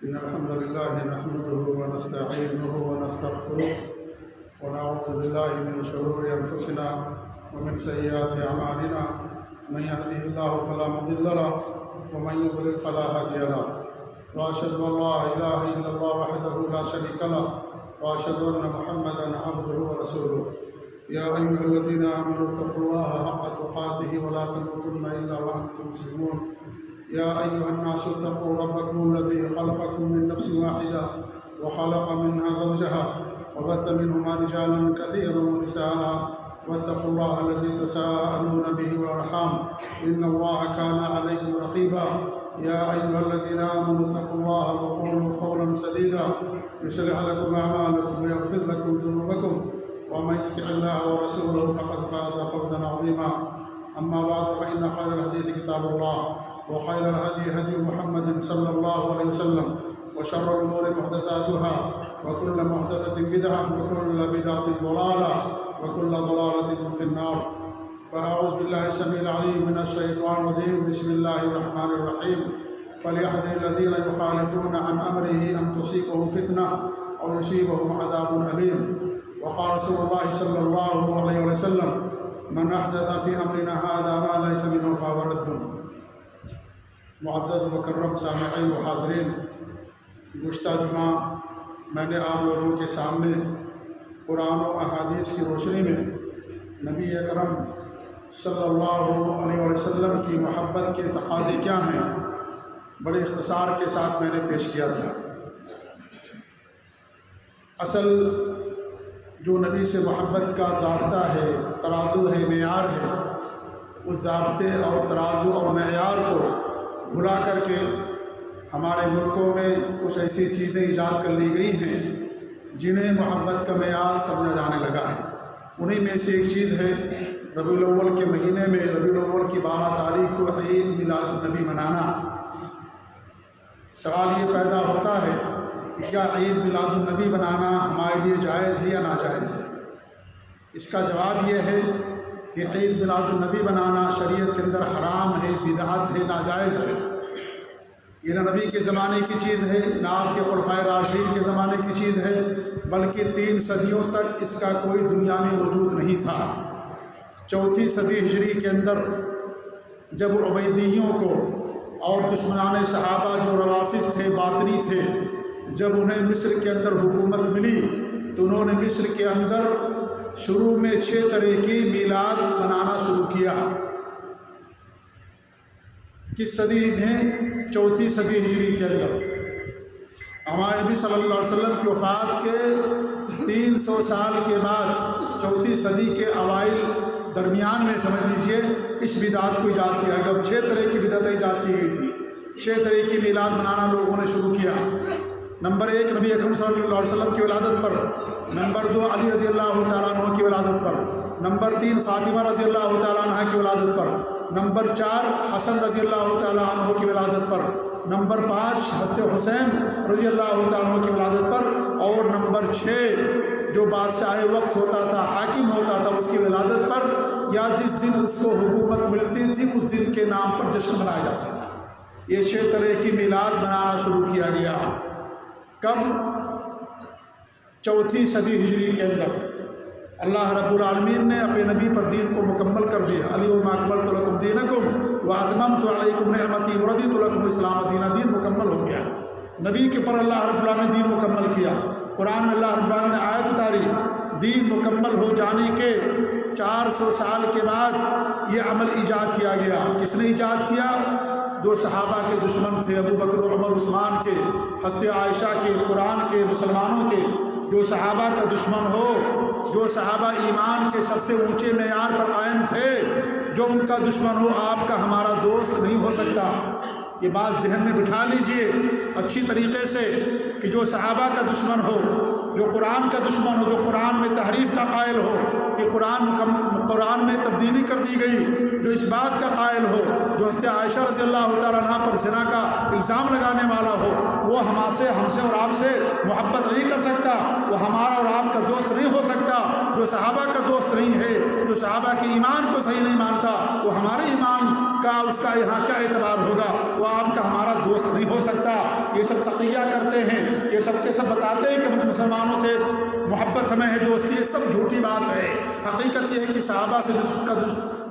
إن الحمد لله نحمده ونستعينه ونستغفره ونعوذ بالله من شرور أنفسنا ومن سيئات أعمالنا من يهده الله فلا مضل له ومن يضلل فلا هادي له وأشهد أن لا إله إلا الله وحده لا شريك له وأشهد أن محمدا عبده ورسوله يا أيها الذين آمنوا اتقوا الله حق تقاته ولا تموتن إلا وأنتم مسلمون يا أيها الناس اتقوا ربكم الذي خلقكم من نفس واحدة وخلق منها زوجها وبث منهما رجالا كثيرا ونساء واتقوا الله الذي تساءلون به والأرحام إن الله كان عليكم رقيبا يا أيها الذين آمنوا اتقوا الله وقولوا قولا سديدا يصلح لكم أعمالكم ويغفر لكم ذنوبكم ومن يطع الله ورسوله فقد فاز فوزا عظيما أما بعد فإن خير الحديث كتاب الله وخير الهدي هدي محمد صلى الله عليه وسلم وشر الأمور محدثاتها وكل محدثة بدعة وكل بدعة ضلالة وكل ضلالة في النار فأعوذ بالله السميع العليم من الشيطان الرجيم بسم الله الرحمن الرحيم فليحذر الذين يخالفون عن أمره أن تصيبهم فتنة أو يصيبهم عذاب أليم وقال رسول الله صلى الله عليه وسلم من أحدث في أمرنا هذا ما ليس منه فهو رد. معزز مکرم سامعین و حاضرین، گزشتہ جمعہ میں نے آپ لوگوں کے سامنے قرآن و احادیث کی روشنی میں نبی اکرم صلی اللہ علیہ وسلم کی محبت کے تقاضے کیا ہیں بڑے اختصار کے ساتھ میں نے پیش کیا تھا. اصل جو نبی سے محبت کا ضابطہ ہے، ترازو ہے، معیار ہے، اس ضابطے اور ترازو اور معیار کو بھلا کر کے ہمارے ملکوں میں کچھ ایسی چیزیں ایجاد کر لی گئی ہیں جنہیں محبت کا معیار سمجھا جانے لگا ہے. انہی میں سے ایک چیز ہے ربیع الاول کے مہینے میں ربیع الاول کی 12 تاریخ کو عید میلاد النبی منانا. سوال یہ پیدا ہوتا ہے کہ کیا عید میلاد النبی منانا ہمارے لیے جائز ہے یا ناجائز ہے؟ اس کا جواب یہ ہے کہ عید میلاد النبی بنانا شریعت کے اندر حرام ہے، بدعت ہے، ناجائز ہے. یہ نہ نبی کے زمانے کی چیز ہے، نہ آپ کے خلفائے راشدین کے زمانے کی چیز ہے، بلکہ 3 صدیوں تک اس کا کوئی دنیا میں وجود نہیں تھا. 4 صدی ہجری کے اندر جب عبیدیوں کو اور دشمنان صحابہ جو روافض تھے، باطنی تھے، جب انہیں مصر کے اندر حکومت ملی تو انہوں نے مصر کے اندر شروع میں 6 طرح کی میلاد منانا شروع کیا. کس صدی میں؟ 4 صدی ہجری کے اندر. ہمارے نبی صلی اللہ علیہ وسلم کی وفات کے 300 سال کے بعد 4 صدی کے اوائل درمیان میں سمجھ لیجئے اس بدعت کو ایجاد کیا گیا. 6 طرح کی بدعت ایجاد کی گئی تھی. 6 طرح کی میلاد منانا لوگوں نے شروع کیا. نمبر 1 نبی اکرم صلی اللہ علیہ وسلم کی ولادت پر. نمبر 2 علی رضی اللہ تعالیٰ عنہ کی ولادت پر. نمبر 3 فاطمہ رضی اللہ تعالیٰ عنہ کی ولادت پر. نمبر 4 حسن رضی اللہ تعالیٰ عنہ کی ولادت پر. نمبر 5 حضرت حسین رضی اللہ تعالیٰ عنہ کی ولادت پر. اور نمبر 6 جو بادشاہ وقت ہوتا تھا، حاکم ہوتا تھا، اس کی ولادت پر یا جس دن اس کو حکومت ملتی تھی اس دن کے نام پر جشن منایا جاتا تھا. یہ 6 طرح کی میلاد منانا شروع کیا گیا. کب؟ 4 صدی ہجری کے اندر. اللہ رب العالمین نے اپنے نبی پر دین کو مکمل کر دیا. الیوم اکملت لکم دینکم واتممت علیکم نعمتی ورضیت لکم الاسلام دینا. دین مکمل ہو گیا. نبی کے پر اللہ رب العالمین نے دین مکمل کیا. قرآن میں اللہ رب العالمین نے آیت اتاری. دین مکمل ہو جانے کے 400 سال کے بعد یہ عمل ایجاد کیا گیا. کس نے ایجاد کیا؟ جو صحابہ کے دشمن تھے، ابو بکر و عمر عثمان کے، حضرت عائشہ کے، قرآن کے، مسلمانوں کے. جو صحابہ کا دشمن ہو، جو صحابہ ایمان کے سب سے اونچے معیار پر قائم تھے، جو ان کا دشمن ہو، آپ کا ہمارا دوست نہیں ہو سکتا. یہ بات ذہن میں بٹھا لیجئے اچھی طریقے سے کہ جو صحابہ کا دشمن ہو، جو قرآن کا دشمن ہو، جو قرآن میں تحریف کا قائل ہو کہ قرآن میں تبدیلی کر دی گئی، جو اس بات کا قائل ہو، جو حضرت عائشہ رضی اللہ تعالیٰ عنہ پر زنا کا الزام لگانے والا ہو، وہ ہم سے اور آپ سے محبت نہیں کر سکتا. وہ ہمارا اور آپ کا دوست نہیں ہو سکتا. جو صحابہ کا دوست نہیں ہے، جو صحابہ کے ایمان کو صحیح نہیں مانتا، وہ ہمارے ایمان کا اس کا یہاں کیا اعتبار ہوگا؟ وہ آپ کا ہمارا دوست نہیں ہو سکتا۔ یہ سب تقیہ کرتے ہیں، یہ سب کے سب بتاتے ہیں کہ مسلمانوں سے محبت ہمیں ہے، دوستی، یہ سب جھوٹی بات ہے۔ حقیقت یہ ہے کہ صحابہ سے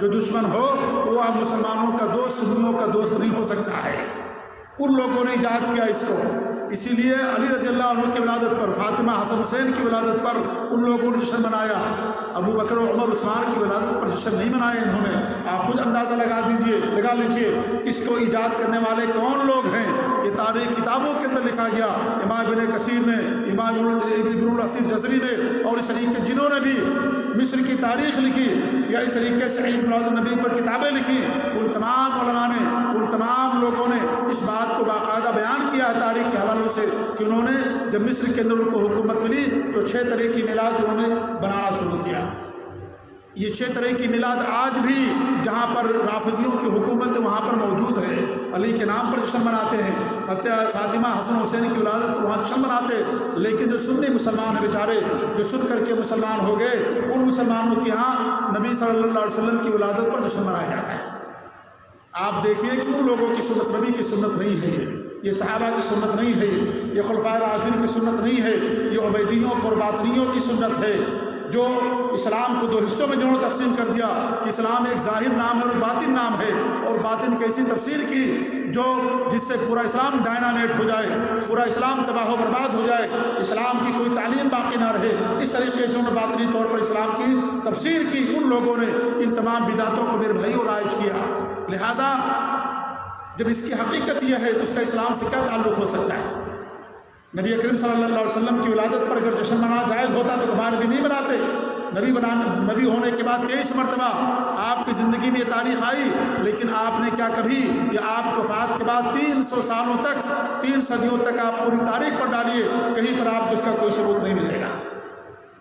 جو دشمن ہو وہ آپ مسلمانوں کا دوست، سنیوں کا دوست نہیں ہو سکتا ہے۔ ان لوگوں نے ایجاد کیا اس کو، اسی لیے علی رضی اللہ عنہ کی ولادت پر، فاطمہ حسن حسین کی ولادت پر ان لوگوں نے جشن منایا، ابو بکر و عمر عثمان کی ولادت پر جشن نہیں منایا انہوں نے۔ آپ خود اندازہ لگا لیجئے اس کو ایجاد کرنے والے کون لوگ ہیں۔ یہ تاریخ کتابوں کے اندر لکھا گیا، امام ابن کثیر نے، امام ابن الاسیر جزری نے، اور اس طریقے جنہوں نے بھی مصر کی تاریخ لکھی یا اس طریقے سے عید میلاد النبی پر کتابیں لکھی، ان تمام علماء نے، ان تمام لوگوں نے اس بات کو باقاعدہ بیان کیا ہے تاریخ کے حوالوں سے کہ انہوں نے جب مصر کے اندر ان کو حکومت ملی تو 6 طرح کی میلاد انہوں نے بنانا شروع کیا۔ یہ 6 طرح کی میلاد آج بھی جہاں پر رافضیوں کی حکومت ہے وہاں پر موجود ہے، علی کے نام پر جشن مناتے ہیں، حضرت فاطمہ حسن حسین کی ولادت پر وہاں جشن مناتے، لیکن جو سنی مسلمان ہیں بیچارے جو سن کر کے مسلمان ہو گئے، ان مسلمانوں کے ہاں نبی صلی اللہ علیہ وسلم کی ولادت پر جشن منایا جاتا ہے۔ آپ دیکھیے کہ ان لوگوں کی سنت نبی کی سنت نہیں ہے، یہ صحابہ کی سنت نہیں ہے، یہ خلفائے راشدین کی سنت نہیں ہے، یہ عبیدیوں اور باطنیوں کی سنت ہے، جو اسلام کو 2 حصوں میں جنہوں نے تقسیم کر دیا کہ اسلام ایک ظاہر نام ہے اور باطن نام ہے، اور باطن کی ایسی تفسیر کی جس سے پورا اسلام ڈائنامیٹ ہو جائے، پورا اسلام تباہ و برباد ہو جائے، اسلام کی کوئی تعلیم باقی نہ رہے۔ اس طریقے سے انہوں نے باطنی طور پر اسلام کی تفسیر کی۔ ان لوگوں نے ان تمام بدعتوں کو میرے بھائیوں رائج کیا، لہذا جب اس کی حقیقت یہ ہے تو اس کا اسلام سے کیا تعلق ہو سکتا ہے؟ نبی اکرم صلی اللہ علیہ وسلم کی ولادت پر اگر جشن منانا جائز ہوتا تو ہمارے نبی نہیں مناتے۔ نبی ہونے کے بعد 23 مرتبہ آپ کی زندگی میں یہ تاریخ آئی، لیکن آپ نے کیا کبھی یا آپ کی وفات کے بعد 300 سالوں تک، 3 صدیوں تک آپ پوری تاریخ پر ڈالیے، کہیں پر آپ کو اس کا کوئی ثبوت نہیں ملے گا۔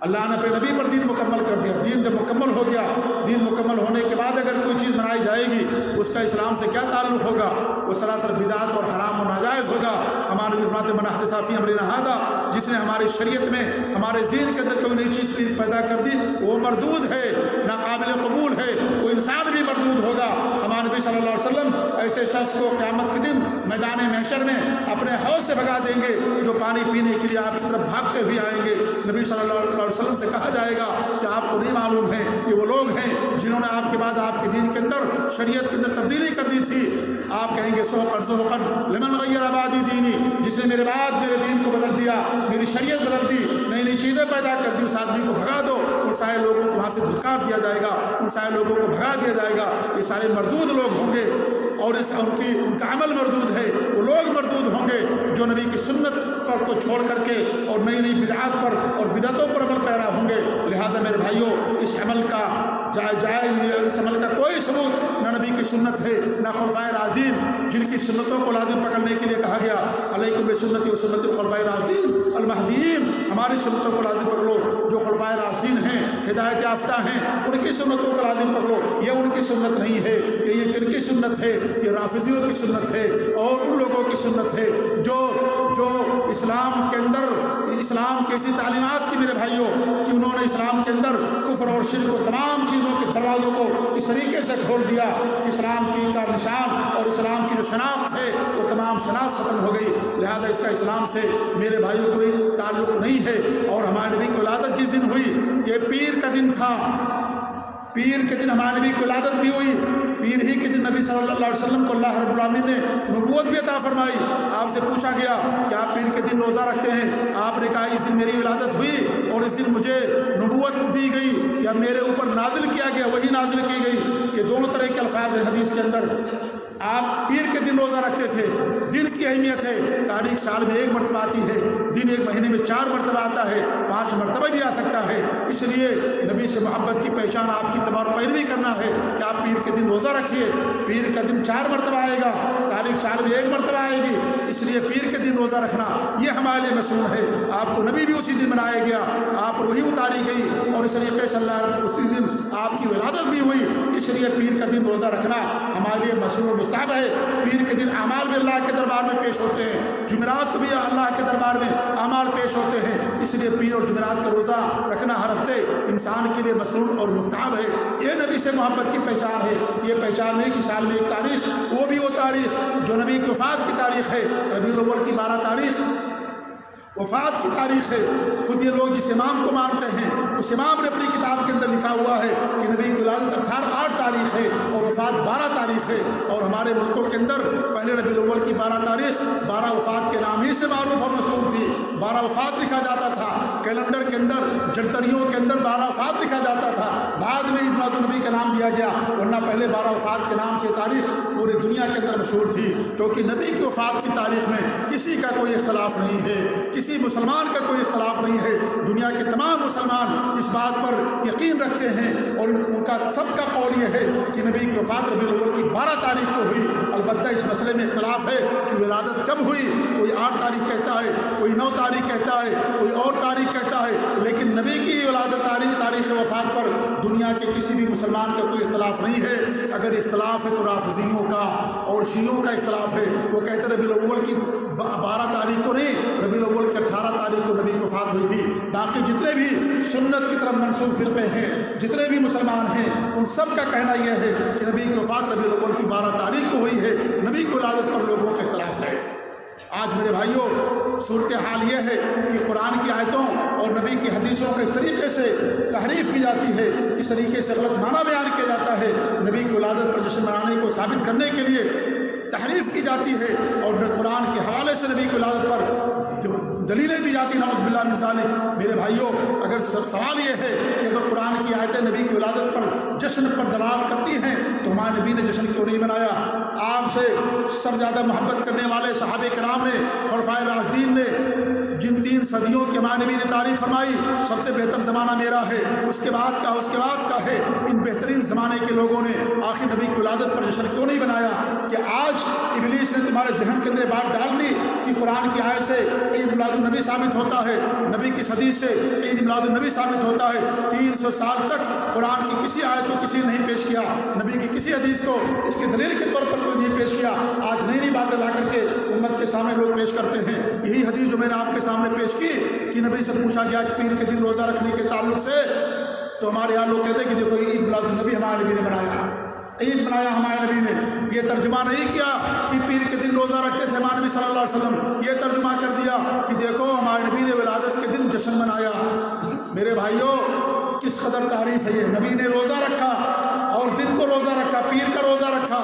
اللہ نے اپنے نبی پر دین مکمل کر دیا۔ دین جب مکمل ہو گیا، دین مکمل ہونے کے بعد اگر کوئی چیز منائی جائے گی اس کا اسلام سے کیا تعلق ہوگا؟ وہ سراسر بدعت اور حرام و ناجائز ہوگا۔ ہمارے نبی فرماتے ہیں من احدث فی امرنا ھذا، جس نے ہماری شریعت میں، ہمارے دین کے اندر کوئی نئی چیز پیدا کر دی وہ مردود ہے، ناقابل قبول ہے، وہ انسان بھی مردود ہوگا۔ ہمارے نبی صلی اللہ علیہ وسلم ایسے شخص کو قیامت کے دن میدان محشر میں اپنے حوض سے بھگا دیں گے جو پانی پینے کے لیے آپ کی طرف بھاگتے ہوئے آئیں گے۔ نبی صلی اللہ علیہ وسلم سے کہا جائے گا کہ آپ کو نہیں معلوم ہے کہ وہ لوگ ہیں جنہوں نے آپ کے بعد آپ کے دین کے اندر، شریعت کے اندر تبدیلی کر دی تھی۔ آپ کہیں گے سحقا لمن غیر بعدی دینی، جس نے میرے بعد میرے دین کو بدل دیا، میری شریعت بدل دی، نئی نئی چیزیں پیدا کر دی، اس آدمی کو بھگا دو۔ ان سارے لوگوں کو وہاں سے دھتکار دیا جائے گا، ان سارے لوگوں کو بھگا دیا جائے گا۔ یہ سارے مردود لوگ ہوں گے اور ان کا عمل مردود ہے۔ وہ لوگ مردود ہوں گے جو نبی کی سنت پر کو چھوڑ کر کے اور نئی نئی بدعات پر اور بدعتوں پر عمل پیرا ہوں گے۔ لہذا میرے بھائیوں، اس عمل کا اس عمل کا کوئی ثبوت نہ نبی کی سنت ہے نہ خلفائے راشدین، جن کی سنتوں کو لازم پکڑنے کے لیے کہا گیا علیکم بسنتی و سنت الخلفاء الراشدین المہدیین، ہماری سنتوں کو لازم پکڑو۔ جو خلفائے راشدین ہیں، ہدایت یافتہ ہیں، ان کی سنتوں کو لازم پکڑو۔ یہ ان کی سنت نہیں ہے، یہ کن کی سنت ہے؟ یہ رافضیوں کی سنت ہے اور ان لوگوں کی سنت ہے جو اسلام کے اندر، اسلام کی ایسی تعلیمات کی میرے بھائیوں کہ انہوں نے اسلام کے اندر کفر اور شرک کو، تمام چیزوں کے دروازوں کو اس طریقے سے کھول دیا کہ اسلام کی کا نشان اور اسلام کی جو شناخت ہے وہ تمام شناخت ختم ہو گئی۔ لہذا اس کا اسلام سے میرے بھائیوں کوئی تعلق نہیں ہے۔ اور ہمارے نبی کی ولادت جس دن ہوئی، یہ پیر کا دن تھا، پیر کے دن ہمارے نبی کی ولادت بھی ہوئی۔ پیر ہی کے دن نبی صلی اللہ علیہ وسلم کو اللہ رب العالمین نے نبوت بھی عطا فرمائی۔ آپ سے پوچھا گیا کہ آپ پیر کے دن روزہ رکھتے ہیں؟ آپ نے کہا اس دن میری ولادت ہوئی اور اس دن مجھے نبوت دی گئی یا میرے اوپر نازل کیا گیا، وہی نازل کی گئی۔ یہ دونوں طرح کے الفاظ ہیں حدیث کے اندر۔ آپ پیر کے دن روزہ رکھتے تھے، دن کی اہمیت ہے، تاریخ سال میں 1 مرتبہ آتی ہے، دن 1 مہینے میں 4 مرتبہ آتا ہے، 5 مرتبہ بھی آ سکتا ہے۔ اس لیے نبی سے محبت کی پہچان آپ کی اتباع اور پیروی کرنا ہے کہ آپ پیر کے دن روزہ رکھیے۔ پیر کا دن 4 مرتبہ آئے گا، تاریخ سال میں 1 مرتبہ آئے گی، اس لیے پیر کے دن روزہ رکھنا یہ ہمارے لیے مشہور ہے۔ آپ کو نبی بھی اسی دن بنایا گیا، آپ پر وہی اتاری گئی، اور اس طریقے سے اللہ اسی دن آپ کی ولادت بھی ہوئی، اس لیے پیر کا دن روزہ رکھنا ہمارے لیے مشہور مستحب ہے۔ پیر کے دن اعمال بھی اللہ کے دربار میں پیش ہوتے ہیں، جمعرات کو بھی اللہ کے دربار میں اعمال پیش ہوتے ہیں، اس لیے پیر اور جمعرات کا روزہ رکھنا ہر ہفتے انسان کے لیے مشہور اور مستحب ہے۔ یہ نبی سے محبت کی پہچان ہے۔ یہ پہچان نہیں کہ سال میں ایک تاریخ، وہ بھی وہ تاریخ جو نبی کی وفات کی تاریخ ہے، ربیع الاول کی 12 تاریخ وفات کی تاریخ ہے۔ خود یہ لوگ جس امام کو مانتے ہیں، اس امام نے اپنی کتاب کے اندر لکھا ہوا ہے کہ نبی کی ولادت 8 تاریخ ہے اور وفات 12 تاریخ ہے، اور ہمارے ملکوں کے اندر پہلے ربیع الاول کی 12 تاریخ 12 وفات کے نام ہی سے معروف اور مشہور تھی۔ 12 وفات لکھا جاتا تھا کیلنڈر کے اندر، جنتریوں کے اندر 12 وفات لکھا جاتا تھا، بعد میں عید میلاد النبی کا نام دیا گیا، ورنہ پہلے 12 وفات کے نام سے تاریخ پوری دنیا کے اندر مشہور تھی، کیونکہ نبی کی وفات کی تاریخ میں کسی کا کوئی اختلاف نہیں ہے، کسی مسلمان کا کوئی اختلاف نہیں ہے۔ دنیا کے تمام مسلمان اس بات پر یقین رکھتے ہیں، اور ان کا سب کا قول یہ ہے کہ نبی کی وفات ربیع الاول کی 12 تاریخ کو ہوئی۔ البتہ اس مسئلے میں اختلاف ہے کہ ولادت کب ہوئی، کوئی 8 تاریخ کہتا ہے، کوئی 9 تاریخ کہتا ہے، کوئی اور تاریخ کہتا ہے، لیکن نبی کی ولادت تاریخ وفات پر دنیا کے کسی بھی مسلمان کا کوئی اختلاف نہیں ہے۔ اگر اختلاف ہے تو رافضیوں کا اور شیعوں کا اختلاف ہے، وہ کہتے ہیں ربیع الاول کی 12 تاریخ کو نہیں، ربیع الاول کی 18 تاریخ کو نبی کی وفات ہوئی تھی۔ باقی جتنے بھی سنت کی طرف منسوب فرقے ہیں، جتنے بھی مسلمان ہیں، ان سب کا کہنا یہ ہے کہ نبی کی وفات ربیع الاول کی 12 تاریخ کو ہوئی ہے۔ نبی کی ولادت پر لوگوں کا اختلاف ہے۔ آج میرے بھائیوں، صورتحال یہ ہے کہ قرآن کی آیتوں اور نبی کی حدیثوں کو اس طریقے سے تحریف کی جاتی ہے، اس طریقے سے غلط معنی بیان کیا جاتا ہے، نبی کی ولادت پر جشن منانے کو ثابت کرنے کے لیے تحریف کی جاتی ہے، اور قرآن کے حوالے سے نبی کی ولادت پر دلیلیں دی جاتی ہیں، نعوذ باللہ من ذالک۔ میرے بھائیوں، اگر سوال یہ ہے کہ اگر قرآن کی آیتیں نبی کی ولادت پر جشن پر دلالت کرتی ہیں تو ہمارے نبی نے جشن کیوں نہیں منایا؟ آپ سے سب زیادہ محبت کرنے والے صحابہ کرام نے، خلفائے راشدین نے، جن 3 صدیوں کے ہمارے نبی نے تعریف فرمائی، سب سے بہتر زمانہ میرا ہے، اس کے بعد کا ہے، ان بہترین زمانے کے لوگوں نے آخر نبی کی ولادت پر جشن کیوں نہیں بنایا؟ کہ آج ابلیس نے تمہارے ذہن کے اندر بات ڈال دی کہ قرآن کی آیت سے عید میلاد النبی ثابت ہوتا ہے، نبی کی حدیث سے عید میلاد النبی ثابت ہوتا ہے۔ 300 سال تک قرآن کی کسی آیت کو کسی نے نہیں پیش کیا، نبی کی کسی حدیث کو اس کی دلیل کے طور پر کوئی نہیں پیش کیا۔ آج نئی نئی باتیں لا کر کے امت کے سامنے لوگ پیش کرتے ہیں۔ یہی حدیث جو میں نے آپ کے سامنے پیش کی کہ نبی سے پوچھا گیا کہ پیر کے دن روزہ رکھنے کے تعلق سے، تو ہمارے یہاں لوگ کہتے ہیں کہ دیکھو عید میلاد النبی ہمارے نبی نے بنایا، عید منایا ہمارے نبی نے۔ یہ ترجمہ نہیں کیا کہ پیر کے دن روزہ رکھتے تھے ہمارے نبی صلی اللہ علیہ وسلم، یہ ترجمہ کر دیا کہ دیکھو ہمارے نبی نے ولادت کے دن جشن منایا۔ میرے بھائیوں، کس قدر تعریف ہے یہ! نبی نے روزہ رکھا اور دن کو روزہ رکھا، پیر کا روزہ رکھا،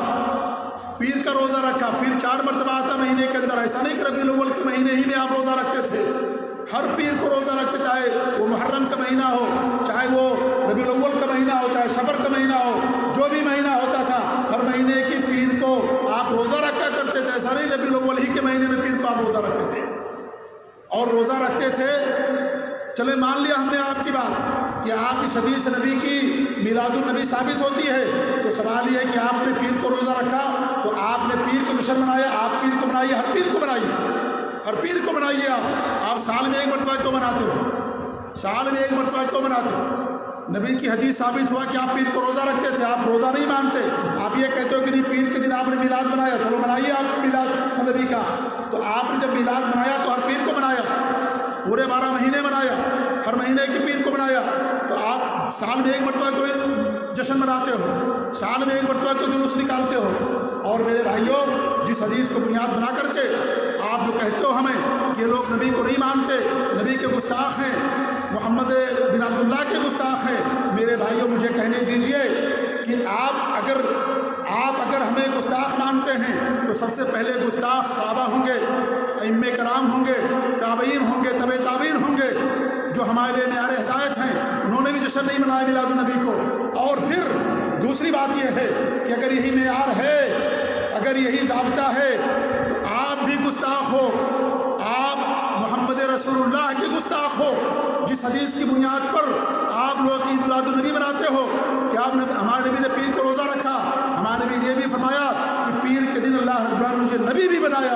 پیر کا روزہ رکھا۔ پیر 4 مرتبہ آتا مہینے کے اندر، ایسا نہیں کہ ربیع الاول کے مہینے ہی میں آپ روزہ رکھتے تھے، ہر پیر کو روزہ رکھتے، چاہے وہ محرم کا مہینہ ہو، چاہے وہ ربیع الاول کا مہینہ ہو، چاہے صفر کا مہینہ ہو، جو بھی مہینہ ہوتا تھا ہر مہینے کی پیر کو آپ روزہ رکھا کرتے تھے۔ ایسا نہیں ربیع الاول ہی کے مہینے میں پیر کو آپ روزہ رکھتے تھے اور روزہ رکھتے تھے۔ چلے مان لیا ہم نے آپ کی بات کہ آپ اس حدیث نبی کی میلاد النبی ثابت ہوتی ہے، تو سوال یہ ہے کہ آپ نے پیر کو روزہ رکھا تو آپ نے پیر کو جشن منایا، آپ پیر کو منائیے، ہر پیر کو منائیے، ہر پیر کو منائیے۔ آپ سال میں 1 مرتبہ کیوں مناتے ہو؟ سال میں 1 مرتبہ کیوں مناتے ہو؟ نبی کی حدیث ثابت ہوا کہ آپ پیر کو روزہ رکھتے تھے، آپ روزہ نہیں مانتے، آپ یہ کہتے ہو کہ نہیں پیر کے دن آپ نے میلاد منایا، چلو منائیے آپ میلاد نبی کا۔ تو آپ نے جب میلاد منایا تو ہر پیر کو منایا، پورے 12 مہینے منایا، ہر مہینے کی پیر کو منایا، تو آپ سال میں 1 مرتبہ کوئی جشن مناتے ہو، سال میں 1 مرتبہ کوئی جلوس نکالتے ہو۔ اور میرے بھائیوں، جس حدیث کو بنیاد بنا کر کے آپ جو کہتے ہو ہمیں کہ لوگ نبی کو نہیں مانتے، نبی کے گستاخ ہیں، محمد بن عبداللہ کے گستاخ ہیں، میرے بھائیوں مجھے کہنے دیجئے کہ آپ اگر ہمیں گستاخ مانتے ہیں تو سب سے پہلے گستاخ صحابہ ہوں گے، ائمہ کرام ہوں گے، تابعین ہوں گے، تبع تابعین ہوں گے، جو ہمارے لیے معیار ہدایت ہیں، انہوں نے بھی جشن نہیں منایا میلاد النبی کو۔ اور پھر دوسری بات یہ ہے کہ اگر یہی معیار ہے، اگر یہی ضابطہ ہے تو آپ بھی گستاخ ہو، آپ محمد رسول اللہ کے گستاخ ہو، جس حدیث کی بنیاد پر آپ لوگ عید میلاد النبی مناتے ہو کہ آپ نے ہمارے نبی نے پیر کو روزہ رکھا، ہمارے نبی نے یہ بھی فرمایا کہ پیر کے دن اللہ رب العالمین نے مجھے نبی بھی بنایا،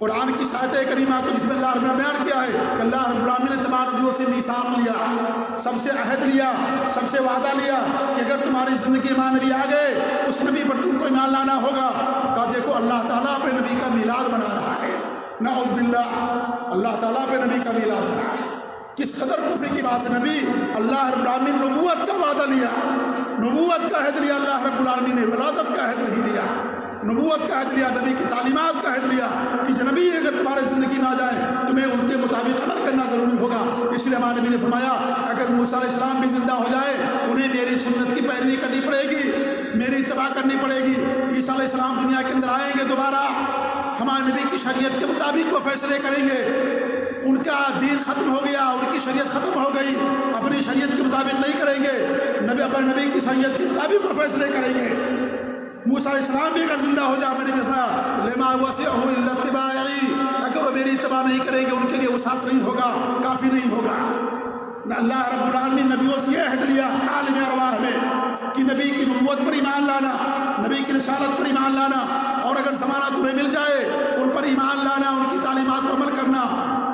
قرآن کی آیت کریمہ کو جس میں اللہ رب نے بیان کیا ہے کہ اللہ رب العالمین نے تمام نبیوں سے میثاق لیا، سب سے عہد لیا، سب سے وعدہ لیا کہ اگر تمہاری زندگی میں نبی آ گئے اس نبی پر تم کو ایمان لانا ہوگا۔ کہا دیکھو اللہ تعالیٰ پہ نبی کا میلاد بنا رہا ہے، نعوذ باللہ، اللہ تعالیٰ پہ نبی کا میلاد بنا رہا ہے۔ کس قدر کفر کی بات! نبی اللہ رب العالمین نبوت کا وعدہ لیا، نبوت کا عہد لیا اللہ رب العالمین نے، ولادت کا عہد نہیں لیا، نبوت کا عہد لیا، نبی کی تعلیمات کا عہد لیا کہ جو نبی اگر تمہارے زندگی میں آ جائیں تمہیں ان کے مطابق عمل کرنا ضروری ہوگا۔ اس لیے ہمارے نبی نے فرمایا اگر موسیٰ علیہ السلام بھی زندہ ہو جائے انہیں میری سنت کی پیروی کرنی پڑے گی، میری اتباع کرنی پڑے گی۔ عیسیٰ علیہ السلام دنیا کے اندر آئیں گے دوبارہ، ہمارے نبی کی شریعت کے مطابق وہ فیصلے کریں گے۔ ان کا دین ختم ہو گیا، ان کی شریعت ختم ہو گئی، اپنی شریعت کے مطابق نہیں کریں گے، نبی اپنے نبی کی شریعت کے مطابق وہ فیصلے کریں گے۔ موسیٰ علیہ السلام بھی اگر زندہ ہو جائے میرے لما وسعہ الا اتباعی، اگر وہ میری اتباع نہیں کریں گے ان کے لیے وسعت نہیں ہوگا، کافی نہیں ہوگا۔ اللہ رب العالمین نبیوں سے یہ عہد لیا عالم ارواح میں کہ نبی کی نبوت پر ایمان لانا، نبی کی رسالت پر ایمان لانا، اور اگر زمانہ تمہیں مل جائے ان پر ایمان لانا، ان کی تعلیمات پر عمل کرنا،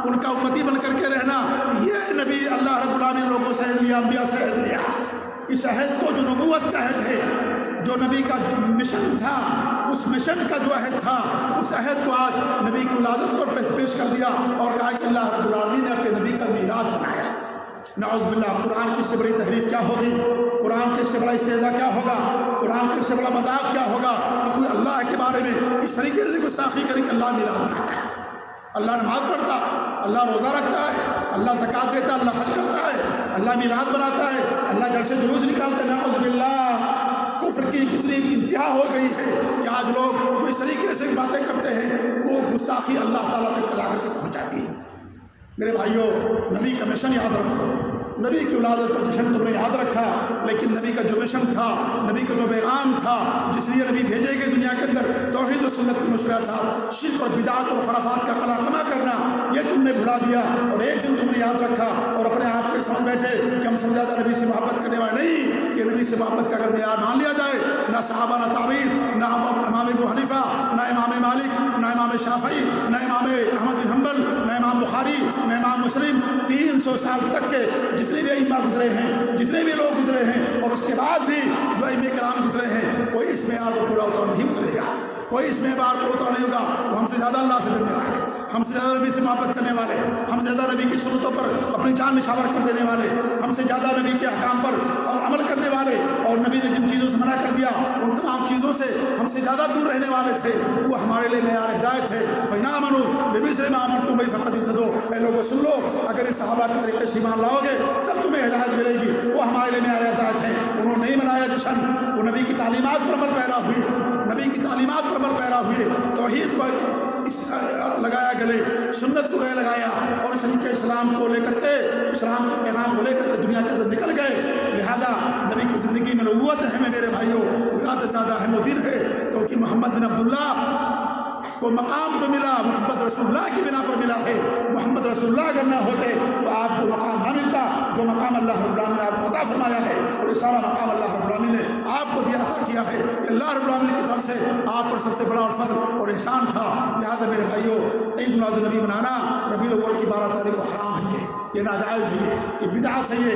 ان کا امتی بن کر کے رہنا۔ یہ نبی اللہ رب العالمین لوگوں سے عہد لیا، انبیاء سے عہد لیا۔ اس عہد کو جو نبوت کا عہد ہے، جو نبی کا مشن تھا، اس مشن کا جو عہد تھا، اس عہد کو آج نبی کی ولادت پر پیش کر دیا اور کہا کہ اللہ رب العالمین نے اپنے نبی کا میلاد بنایا۔ نعوذ باللہ، قرآن کی اس سے بڑی تحریف کیا ہوگی؟ قرآن کے اس سے بڑا استہزاء کیا ہوگا؟ قرآن کے اس سے بڑا مذاق کیا ہوگا کہ کوئی اللہ کے بارے میں اس طریقے سے گستاخی کرے کہ اللہ میلاد بناتا ہے، اللہ نماز پڑھتا، اللہ روزہ رکھتا ہے، اللہ زکوٰۃ دیتا، اللہ حج کرتا ہے، اللہ میلاد بناتا ہے، اللہ جلسے جلوس نکالتے ہیں۔ نعوذ باللہ، کفر کی کتنی انتہا ہو گئی ہے کہ آج لوگ جو اس طریقے سے باتیں کرتے ہیں وہ گستاخی اللہ تعالیٰ تک پہنچا کر کے پہنچاتی ہے۔ میرے بھائیوں، نبی کا مشن یاد رکھو، نبی کی ولادت کا جشن تم نے یاد رکھا، لیکن نبی کا جو مشن تھا، نبی کا جو پیغام تھا، جس لیے نبی بھیجے گئے دنیا کے اندر توحید و سنت کی نشریات، شرک اور بدعات اور خرافات کا قلعہ کرنا، یہ تم نے بھلا دیا۔ اور ایک دن تم نے یاد رکھا اور اپنے آپ کو سمجھ بیٹھے کہ ہم سب زیادہ نبی سے محبت کرنے والے نہیں۔ یہ نبی سے محبت کا اگر معیار مان لیا جائے، نہ صحابہ، نہ تابعین، نہ امام ابو حنیفہ، نہ امام مالک، نہ امام شافعی، نہ امام احمد بن حنبل، نہ امام بخاری، نہ امام مسلم، 300 سال تک کے جتنے بھی ائمہ گزرے ہیں، جتنے بھی لوگ گزرے ہیں، اور اس کے بعد بھی جو ائمہ کرام گزرے ہیں، کوئی اس معیار کو پورا اترا نہیں اترے گا، کوئی اس معیار کو اترا نہیں ہوگا۔ وہ ہم سے زیادہ اللہ سے ڈرنے والے، ہم سے زیادہ نبی سے محبت کرنے والے، ہم سے زیادہ نبی کی سنتوں پر اپنی جان نشاور کر دینے والے، ہم سے زیادہ نبی کے احکام پر عمل کرنے والے، اور نبی نے جن چیزوں سے منع کر دیا ان تمام چیزوں سے ہم سے زیادہ دور رہنے والے تھے، وہ ہمارے لیے معیار ہدایت ہے۔ فَإِنْ آمَنُوا بِمِثْلِ مَا آمَنْتُم بِهِ فَقَدِ اهْتَدَوْا، اے لوگوں سن لو، اگر اس صحابہ کے طریقے سے ایمان لاؤ گے تب تمہیں ہدایت ملے گی، وہ ہمارے لیے معیار ہدایت ہے۔ انہوں نے نہیں منایا جشن، وہ نبی کی تعلیمات پر عمل پیرا ہوئے، نبی کی تعلیمات پر عمل پیرا ہوئے، توحید کو لگایا گلے، سنت کو گلے لگایا، اور اس طریقے اسلام کو لے کر کے، اسلام کے پیغام کو لے کر کے دنیا کے اندر نکل گئے۔ لہذا نبی کی زندگی میں نبوت اہم ہے میرے بھائیوں، ولادت زیادہ اہم و دن ہے، کیونکہ محمد بن عبداللہ کو مقام جو ملا محمد رسول اللہ کی بنا پر ملا ہے۔ محمد رسول اللہ اگر نہ ہوتے تو آپ کو مقام نہ ملتا جو مقام اللہ رب العالمین نے آپ کو عطا فرمایا ہے، اور یہ سارا مقام اللہ رب العالمین نے آپ کو دیا، عطا کیا ہے۔ اللہ رب العالمین کی طرف سے آپ پر سب سے بڑا فضل اور احسان تھا۔ لہٰذا میرے بھائیوں، عید میلاد النبی منانا ربیع الاول کی 12 تاریخ کو حرام ہے، یہ ناجائز ہے، یہ بدعت ہے،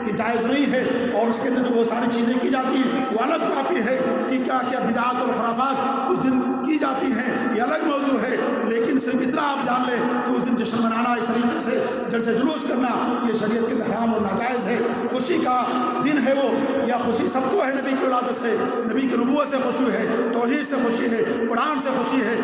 یہ جائز نہیں ہے۔ اور اس کے اندر جو بہت ساری چیزیں کی جاتی ہیں وہ الگ کافی ہے کہ کیا کیا بدعات اور خرافات اس دن کی جاتی ہیں، یہ الگ موضوع ہے، لیکن صرف اتنا آپ جان لیں کہ اس دن جشن منانا، اس طریقے سے جلسے جلوس کرنا، یہ شریعت کے حرام اور ناجائز ہے۔ خوشی کا دن ہے وہ، یا خوشی سب کو ہے نبی کی ولادت سے، نبی کی نبوت سے خوشی ہے، توحید سے خوشی ہے، قرآن سے خوشی ہے،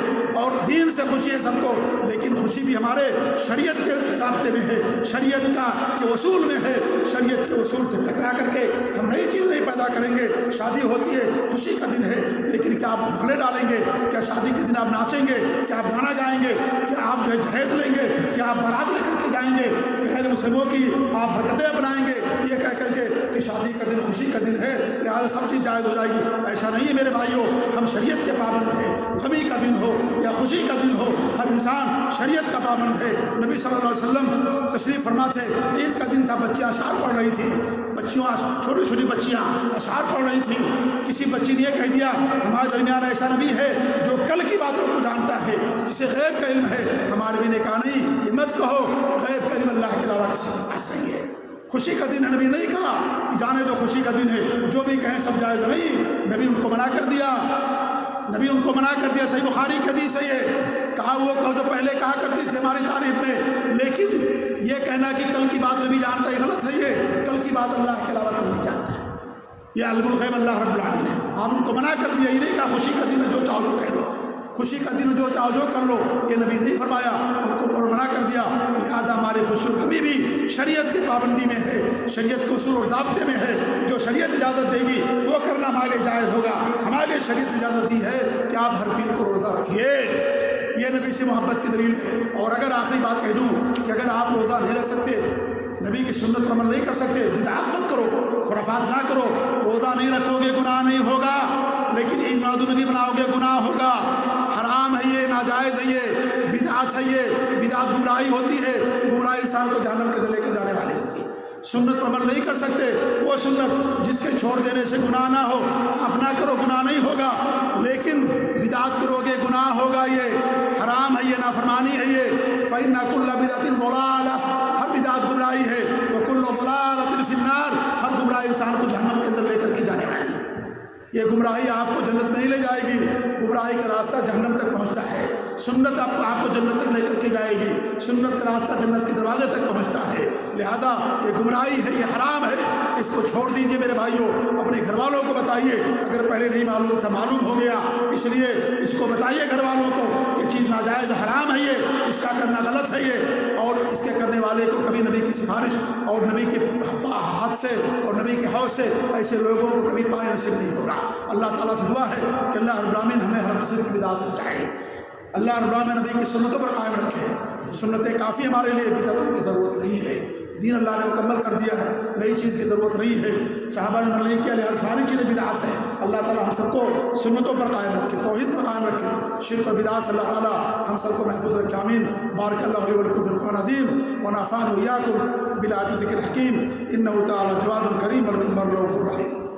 اور دین سے خوشی ہے سب کو، لیکن خوشی بھی ہمارے شریعت کے ضابطے میں ہے، شریعت کے اصول میں ہے۔ شریعت کے اصول سے ٹکرا کر کے ہم نئی چیز نہیں پیدا کریں گے۔ شادی ہوتی ہے، خوشی کا دن ہے، لیکن کیا آپ بھلے ڈالیں گے؟ کیا شادی کے دن آپ ناچیں گے؟ کیا آپ گانا گائیں گے؟ کیا آپ جو ہے جہیز لیں گے؟ کیا آپ بارات لے کر کے جائیں گے؟ غیر مسلموں کی آپ حرکتیں اپنائیں گے یہ کہہ کر کے کہ شادی کا دن خوشی کا دن ہے، لہٰذا سب چیز جائز ہو جائے گی؟ ایسا نہیں ہے میرے بھائیوں، ہم شریعت کے پابند ہیں۔ غمی کا دن ہو یا خوشی کا دن ہو، ہر انسان شریعت کا پابند ہے۔ نبی صلی اللہ علیہ وسلم تشریف فرما تھے، عید کا دن تھا، بچیاں اشعار پڑھ رہی تھی، بچیاں، چھوٹی چھوٹی بچیاں اشعار پڑھ رہی تھیں، کسی بچی نے یہ کہہ دیا ہمارے درمیان ایسا نبی ہے جو کل کی باتوں کو جانتا ہے، جسے غیب کا علم ہے۔ ہمارے نبی نے کہا نہیں، یہ مت کہو، غیب کا علم اللہ کے علاوہ کسی کے پاس نہیں ہے۔ خوشی کا دن ہے، نبی نہیں کہا کہ جانے دو خوشی کا دن ہے، جو بھی کہیں سب جائز نہیں، نبی ان کو منع کر دیا، نبی ان کو منع کر دیا۔ صحیح بخاری کی حدیث ہے، یہ کہا وہ کہو جو پہلے کہا کرتی تھی ہماری تعریف میں، لیکن یہ کہنا کہ کل کی بات نبی جانتا ہے غلط ہے، یہ کل کی بات اللہ کے علاوہ کوئی نہیں جانتا ہے، یہ علم الغیب اللہ رب العالمین ہے۔ آپ ان کو منع کر دیا، یہ نہیں کہا خوشی کا دن ہے جو چاہو کہہ دو، خوشی کا دن جو چاہو جو کر لو، یہ نبی نہیں فرمایا، ان کو منع کر دیا۔ لہذا ہماری خوشی اور غمی بھی شریعت کی پابندی میں ہے، شریعت کے اصول اور ضابطے میں ہے، جو شریعت اجازت دے گی وہ کرنا ہمارے لیے جائز ہوگا۔ ہمارے لیے شریعت اجازت دی ہے کہ آپ ہر پیر کو روزہ رکھیے، یہ نبی سے محبت کی دلیل ہے۔ اور اگر آخری بات کہہ دوں کہ اگر آپ روزہ نہیں رکھ سکتے، نبی کی سنت پر عمل نہیں کر سکتے، بدعات مت کرو، خرافات نہ کرو، روزہ نہیں رکھو گے گناہ نہیں ہوگا، لیکن عید میلاد النبی بناؤ گے گناہ ہوگا، حرام ہے یہ، ناجائز ہے یہ، بدعت ہے یہ، بدعت گمراہی ہوتی ہے، گمراہی انسان کو جہنم کے اندر لے کر جانے والی ہوتی ہے۔ سنت پر عمل نہیں کر سکتے، وہ سنت جس کے چھوڑ دینے سے گناہ نہ ہو، آپ نہ کرو گناہ نہیں ہوگا، لیکن بدعت کرو گے گناہ ہوگا، یہ حرام ہے، یہ نافرمانی ہے یہ۔ فَإِنَّ كُلَّ بِدْعَةٍ ضَلَالَةٍ، ہر بدعت گمراہی ہے، وَكُلُّ ضَلَالَةٍ فِي النَّارِ، ہر گمراہی انسان کو جہنم کے اندر لے کر کے جانے والی ہے۔ یہ گمراہی آپ کو جنت نہیں لے جائے گی، گمراہی کا راستہ جہنم تک پہنچتا ہے۔ سنت آپ کو جنت تک لے کر کے جائے گی، سنت کا راستہ جنت کے دروازے تک پہنچتا ہے۔ لہذا یہ گمراہی ہے، یہ حرام ہے، اس کو چھوڑ دیجئے میرے بھائیوں، اپنے گھر والوں کو بتائیے، اگر پہلے نہیں معلوم تھا معلوم ہو گیا، اس لیے اس کو بتائیے گھر والوں کو، یہ چیز ناجائز حرام ہے، یہ اس کا کرنا غلط ہے یہ، اور اس کے کرنے والے کو کبھی نبی کی سفارش اور نبی کے ہاتھ سے اور نبی کے حوض سے ایسے لوگوں کو کبھی پانے نصیب نہیں ہوگا۔ اللہ تعالیٰ سے دعا ہے کہ اللہ رب العالمین ہمیں ہر قسم کی بدعت سے بچائے، اللہ رب العالمین نبی کی سنتوں پر قائم رکھے، سنتیں کافی ہمارے لیے، بدعتوں کی ضرورت نہیں ہے، دین اللہ نے مکمل کر دیا ہے، نئی چیز کی ضرورت نہیں ہے، صحابہ نے عمل نہیں کیا، لہٰذا ساری چیزیں بدعت ہیں۔ اللہ تعالیٰ ہم سب کو سنتوں پر قائم رکھے، توحید پر قائم رکھے، شرک اور بدعات سے اللہ تعالیٰ ہم سب کو محفوظ رکھے، آمین۔ بارک اللہ لی ولکم فی القرآن العظیم ونفعني وإياكم بالآیات الذکر الحکیم، انہ تعالی جواد کریم والرؤوف الرحیم۔